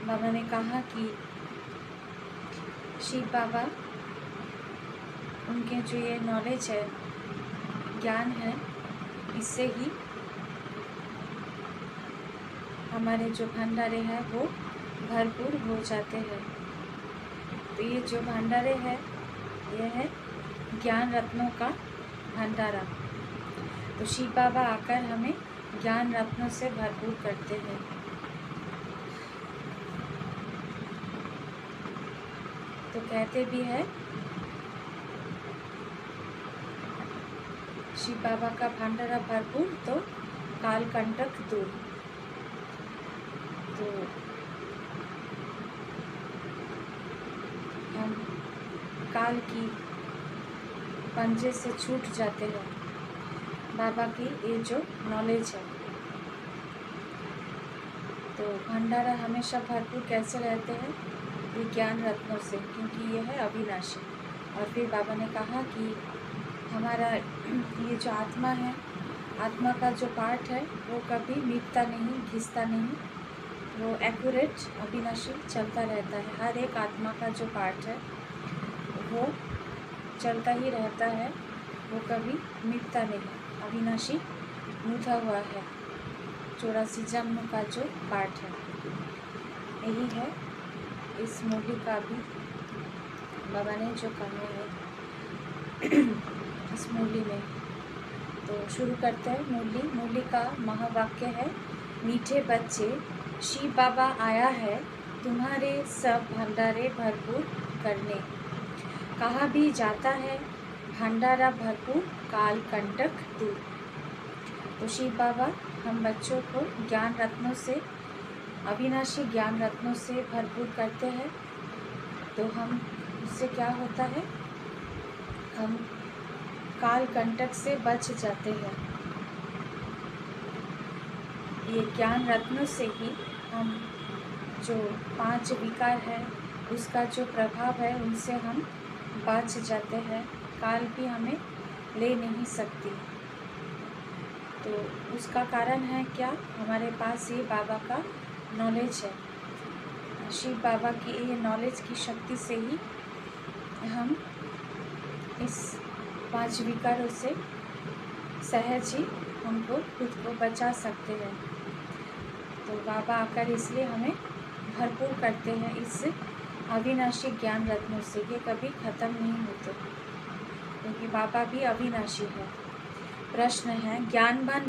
बाबा ने कहा कि शिव बाबा उनके जो ये नॉलेज है, ज्ञान है, इससे ही हमारे जो भंडारे हैं वो भरपूर हो जाते हैं। तो ये जो भंडारे हैं ये है ज्ञान रत्नों का भंडारा। तो शिव बाबा आकर हमें ज्ञान रत्नों से भरपूर करते हैं। तो कहते भी है शिव बाबा का भंडारा भरपूर तो काल कंटक दूर। तो हम काल की पंजे से छूट जाते हैं बाबा की ये जो नॉलेज है। तो भंडारा हमेशा भरपूर कैसे रहते हैं? ये ज्ञान रत्नों से, क्योंकि ये है अविनाशी। और फिर बाबा ने कहा कि हमारा ये जो आत्मा है, आत्मा का जो पार्ट है वो कभी मिटता नहीं, घिसता नहीं, वो एक्यूरेट अविनाशी चलता रहता है। हर एक आत्मा का जो पार्ट है वो चलता ही रहता है, वो कभी मिटता नहीं, अविनाशी मुधा हुआ है। 84 जन्म का जो पार्ट है, यही है इस मूली का भी बाबा ने जो कहा है इस मूली में। तो शुरू करते हैं। मूली का महावाक्य है, मीठे बच्चे शिव बाबा आया है तुम्हारे सब भंडारे भरपूर करने। कहा भी जाता है भंडारा भरपूर काल कंटक दूर। तो शिव बाबा हम बच्चों को ज्ञान रत्नों से, अविनाशी ज्ञान रत्नों से भरपूर करते हैं। तो हम उससे क्या होता है, हम काल कंटक से बच जाते हैं। ये ज्ञान रत्नों से ही हम जो 5 विकार है उसका जो प्रभाव है उनसे हम बच जाते हैं। काल भी हमें ले नहीं सकती। तो उसका कारण है क्या? हमारे पास ये बाबा का नॉलेज है। शिव बाबा की ये नॉलेज की शक्ति से ही हम इस 5 विकारों से सहज ही हमको खुद को बचा सकते हैं। तो बाबा आकर इसलिए हमें भरपूर करते हैं इस अविनाशी ज्ञान रत्नों से। ये कभी ख़त्म नहीं होते, क्योंकि बाबा भी अविनाशी है। प्रश्न है, ज्ञानवान